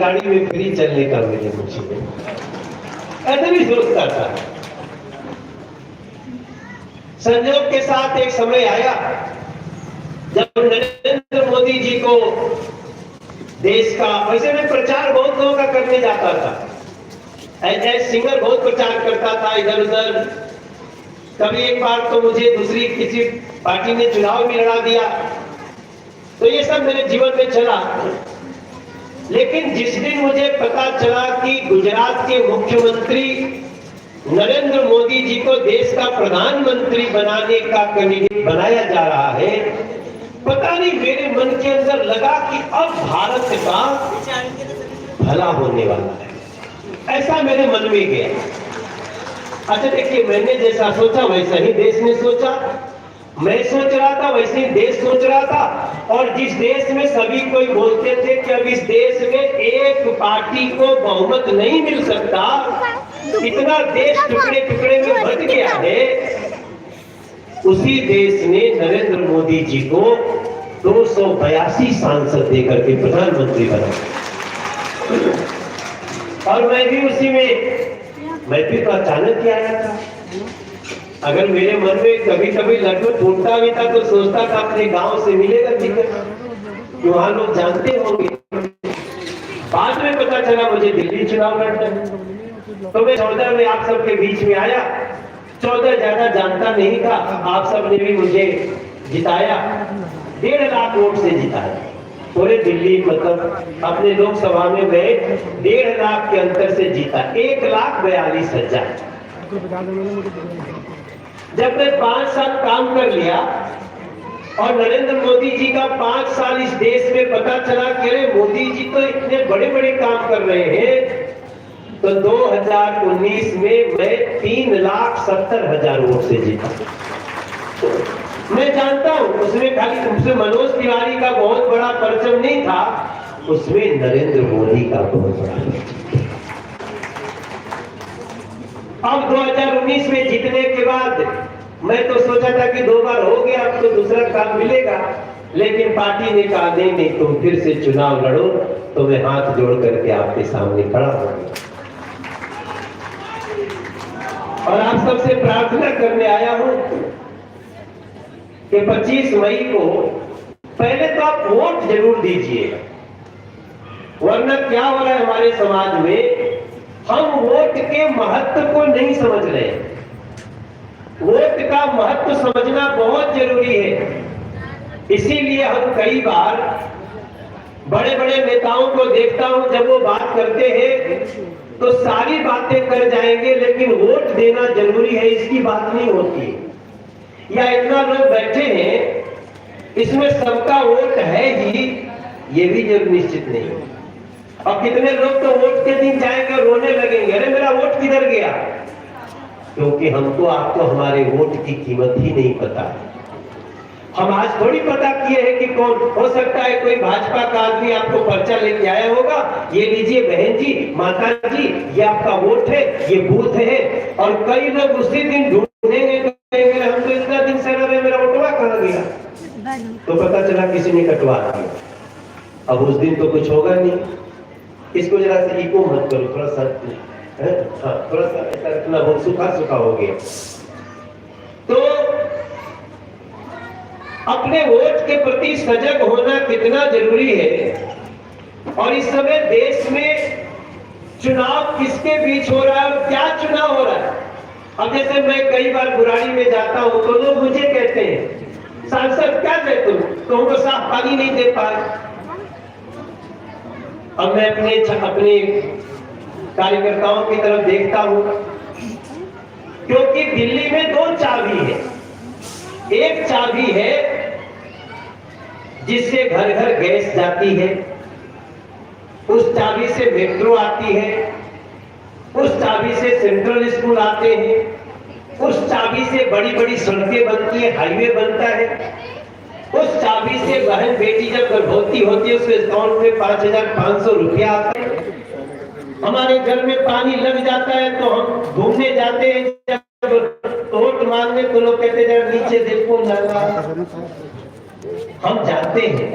गाड़ी में फ्री चलने का मुझे मुझे ऐसा भी सोचता था। संयोग के साथ एक समय आया जब नरेंद्र मोदी जी को देश का, वैसे मैं प्रचार बहुत लोगों का करने जाता था, एज सिंगर बहुत प्रचार करता था इधर उधर। कभी एक बार तो मुझे दूसरी किसी पार्टी ने चुनाव भी लड़ा दिया, तो ये सब मेरे जीवन में चला। लेकिन जिस दिन मुझे पता चला कि गुजरात के मुख्यमंत्री नरेंद्र मोदी जी को देश का प्रधानमंत्री बनाने का कैंडिडेट बनाया जा रहा है, पता नहीं मेरे मन के अंदर लगा कि अब भारत का भला होने वाला है, ऐसा मेरे मन में गया। अच्छा देखिए, मैंने जैसा सोचा वैसा ही देश ने सोचा, मैं सोच रहा था वैसे ही देश सोच रहा था। और जिस देश में सभी कोई बोलते थे कि अब इस देश में एक पार्टी को बहुमत नहीं मिल सकता, इतना देश टुकड़े टुकड़े में बट गया है, उसी देश ने नरेंद्र मोदी जी को 282 सांसद देकर के प्रधानमंत्री बनाया। और मैं भी उसी में, मैं भी तो अचानक ही आया था। अगर मेरे मन में कभी कभी लड्डू फूटता भी था तो सोचता था अपने गांव से मिलेगा टिकट, वहां लोग जानते होंगे। बाद में पता चला मुझे दिल्ली चुनाव लड़ना है, तो मैं 14 में आप सबके बीच में आया। 14 ज्यादा जानता नहीं था, आप सब ने भी मुझे जिताया, 1.5 लाख वोट से जिताया पूरे दिल्ली, मतलब अपने लोकसभा में मैं 1.5 लाख के अंतर से जीता, 1,42,000। जब मैं 5 साल काम कर लिया और नरेंद्र मोदी जी का 5 साल इस देश में पता चला कि अरे मोदी जी तो इतने बड़े बड़े काम कर रहे हैं, तो 2019 में मैं 3,70,000 वोट से जीता। मैं जानता हूं उसमें खाली उसमें मनोज तिवारी का बहुत बड़ा परचम नहीं था, उसमें नरेंद्र मोदी का बहुत बड़ा। अब 2019 में जीतने के बाद मैं तो सोचा था कि 2 बार हो गया, अब तो दूसरा काम मिलेगा, लेकिन पार्टी ने कहा नहीं नहीं तुम फिर से चुनाव लड़ो, तो मैं हाथ जोड़ करके आपके सामने खड़ा हो गया और आप सबसे प्रार्थना करने आया हूं कि 25 मई को पहले तो आप वोट जरूर दीजिए, वरना क्या हो रहा है हमारे समाज में, हम वोट के महत्व को नहीं समझ रहे। वोट का महत्व समझना बहुत जरूरी है। इसीलिए हम कई बार बड़े बड़े नेताओं को देखता हूं, जब वो बात करते हैं तो सारी बातें कर जाएंगे, लेकिन वोट देना जरूरी है इसकी बात नहीं होती। या इतना लोग बैठे हैं, इसमें सबका वोट है ही, ये भी जरूर निश्चित नहीं। और कितने लोग तो वोट के दिन जाएंगे और रोने लगेंगे, अरे मेरा वोट किधर गया, क्योंकि हमको आपको हमारे वोट की कीमत ही नहीं पता है। हम आज थोड़ी पता किए हैं कि कौन हो सकता है, कोई भाजपा का आदमी आपको पर्चा लेके आया होगा, ये लीजिए बहन जी, माता जी, ये आपका वोट है, ये बूथ है, और कई लोग उसी दिन ढूंढेंगे, हम तो इतना दिन से रहे, मेरा वोटवा कहाँ गया, तो पता चला किसी ने कटवा दिया। अब उस दिन तो कुछ होगा नहीं। इसको जरा से इको मत करो, थोड़ा सा थोड़ा सा ऐसा रखना, बहुत सूखा सूखा हो गया। तो अपने वोट के प्रति सजग होना कितना जरूरी है। और इस समय देश में चुनाव किसके बीच हो रहा है और क्या चुनाव हो रहा है। अब जैसे मैं कई बार बुराड़ी में जाता हूं तो लोग मुझे कहते हैं सांसद क्या दे तुमको साफ पानी नहीं दे पाए। अब मैं अपने कार्यकर्ताओं की तरफ देखता हूं, क्योंकि दिल्ली में 2 चाबी है। एक चाबी है जिससे घर घर गैस जाती है, उस चाबी से मेट्रो आती है, उस चाबी से सेंट्रल स्कूल आते हैं, उस चाबी से बड़ी बड़ी सड़कें बनती है, हाईवे बनता है, उस चाबी से बहन बेटी जब गर्भवती होती है उसके अकाउंट में 5,500 रुपया आता है। हमारे घर में पानी लग जाता है तो हम घूमने जाते हैं, जब वोट मांगने तो लोग कहते हैं नीचे देखो नाला। हम जानते हैं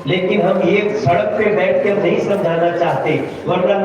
लेकिन हम ये सड़क पे बैठ कर नहीं समझाना चाहते, वरना